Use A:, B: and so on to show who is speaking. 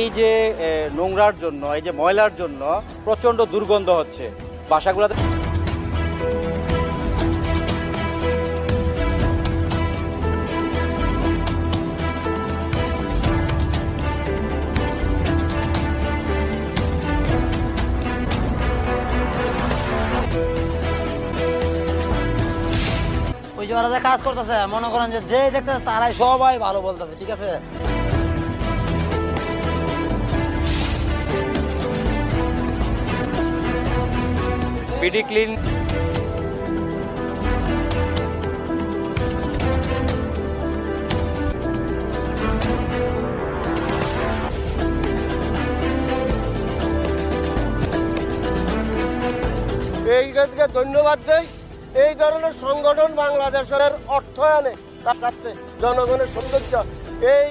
A: এই যে নোংরার জন্য, এই যে ময়লার জন্য প্রচণ্ড দুর্গন্ধ হচ্ছে বাসাগুলোতে।
B: ওই যে ওরা যে কাজ করতেছে, মনে করেন যে যে দেখতেছে তারাই সবাই ভালো বলতেছে, ঠিক আছে?
A: বিডি ক্লিন
C: এইটাকে ধন্যবাদ দেই। এই ধরনের সংগঠন বাংলাদেশের অর্থায়নে তার জনগণের সৌন্দর্য এই